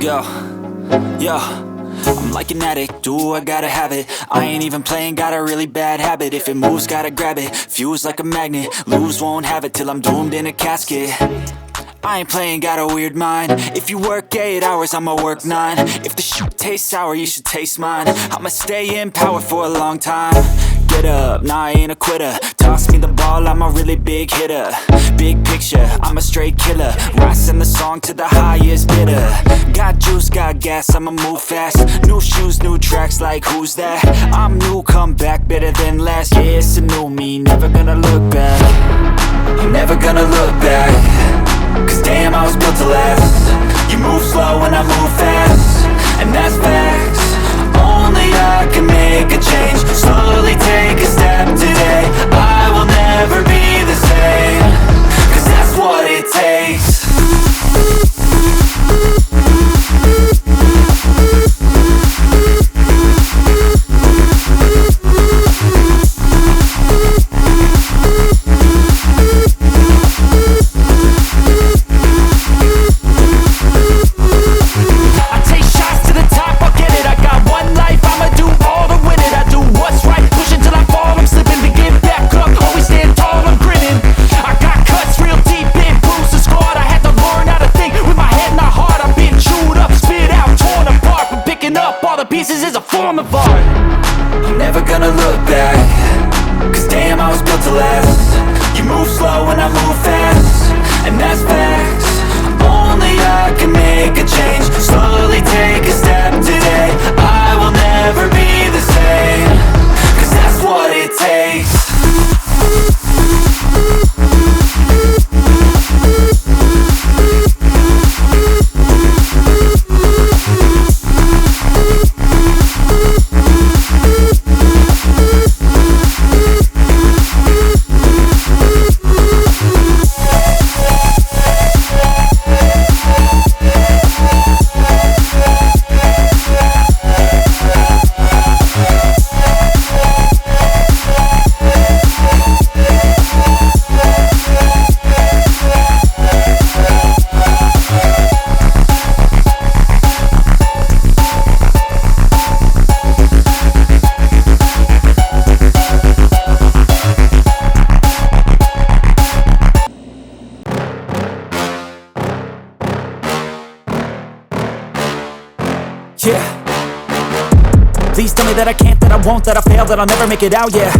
Yo, yo, I'm like an addict, do I gotta have it. I ain't even playing, got a really bad habit. If it moves, gotta grab it, fuse like a magnet. Lose, won't have it till I'm doomed in a casket. I ain't playing, got a weird mind. If you work 8 hours, I'ma work 9. If the shit tastes sour, you should taste mine. I'ma stay in power for a long time. Get up, nah, I ain't a quitter. Toss me the ball, I'm a really big hitter. Big picture, I'm a straight killer. Rising the song to the highest bidder. Got juice, got gas, I'ma move fast. New shoes, new tracks, like who's that? I'm new, come back, better than last. Yeah, it's a new me, never gonna look back. I'm never gonna look back. Cause damn, I was built to last. You move slow and I move fast, and that's facts. Only I can make a change. Slowly take a step today. I will never be the same. Cause that's what it takes. Pieces is a form of art. I'm never gonna look back. Cause damn, I was built to last. You move slow and I move fast, and that's facts. Only I can make a change. Slowly take a step today. I will never be the same. Cause that's what it takes. Yeah. Please tell me that I can't, that I won't, that I fail, that I'll never make it out, yeah.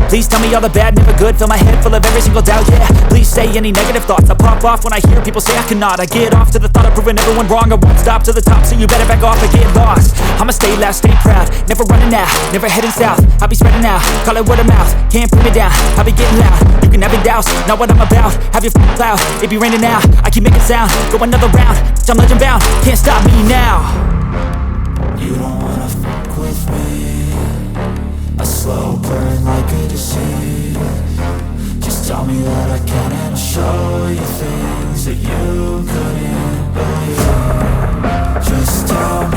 Please tell me all the bad, never good, fill my head full of every single doubt, yeah. Please say any negative thoughts, I pop off when I hear people say I cannot. I get off to the thought of proving everyone wrong. I won't stop to the top, so you better back off and get lost. I'ma stay loud, stay proud, never running out, never heading south. I'll be spreading out, call it word of mouth, can't put me down, I'll be getting loud. You can have it douse, not what I'm about, have your cloud, it be raining now. I keep making sound, go another round, I'm legend bound, can't stop me now. You don't wanna fuck with me. A slow burn like a disease. Just tell me that I can and I'll show you things that you couldn't believe. Just tell